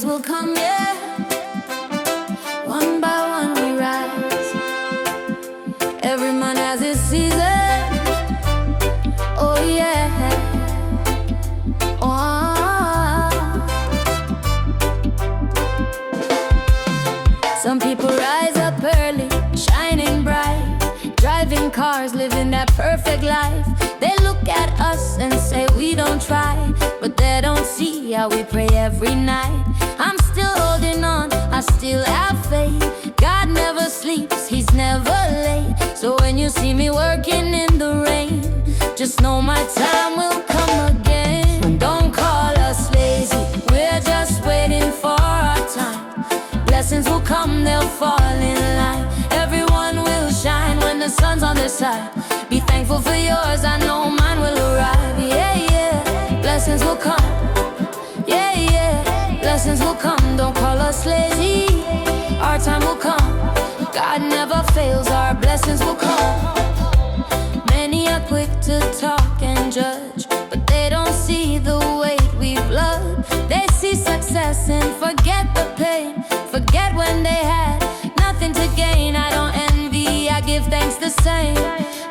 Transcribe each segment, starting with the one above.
blessings will come, yeah. One by one we rise. Every man has his season. Oh yeah. Oh. Some people rise up early, shining bright, driving cars, living that perfect life. They look at us and say we don't try, but they don't see how we pray every night. I'm still holding on, I still have faith. God never sleeps, He's never late. So when you see me working in the rain, just know my time will come again. Don't call us lazy, we're just waiting for our time. Blessings will come, they'll fall in line. Everyone will shine when the sun's on their side. Be thankful for yours, I know mine will arrive. Yeah, yeah, blessings will come. Yeah, yeah, blessings will come. Don't call us lazy, our time will come. God never fails, our blessings will come. Many are quick to talk and judge, but they don't see the weight we've loved. They see success and forget the pain, forget when they had nothing to gain. I don't envy, I give thanks the same.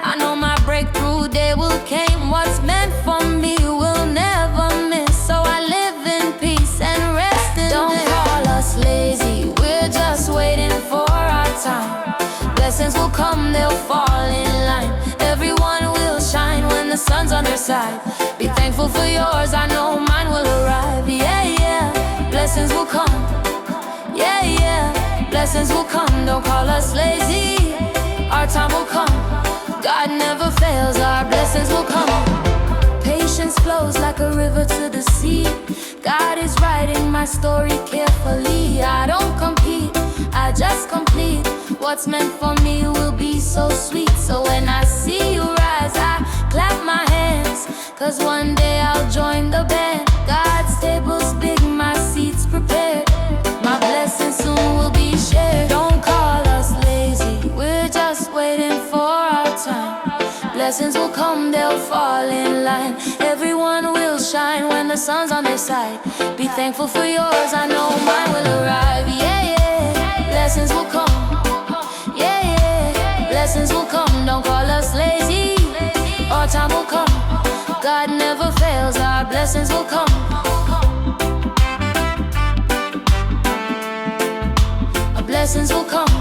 I know my breakthrough day will came. What's meant for me will never miss. So I live in peace and rest in Don't call us lazy, we're just waiting for our time. Blessings will come, they'll fall in line. Everyone will shine when the sun's on their side. Be thankful for yours, I know mine will arrive. Yeah, yeah, blessings will come. Yeah, yeah, blessings will come. Don't call us lazy, our time will come. God never fails, our blessings will come. Patience flows like a river to the sea. God is writing my story carefully. I don't compete, I just complete. What's meant for me will be so sweet. So when I see you rise, I clap my hands, 'cause one day I'll join the band. God's table's big, my seat's prepared. My blessings soon will be shared. Don't call us lazy, we're just waiting for our time. Blessings will come, they'll fall in line. Everyone will shine when the sun's on their side. Be thankful for yours, I know mine will arrive. Yeah, yeah, blessings will come. Yeah, yeah, blessings will come. Don't call us lazy, our time will come. God never fails, our blessings will come. Our blessings will come.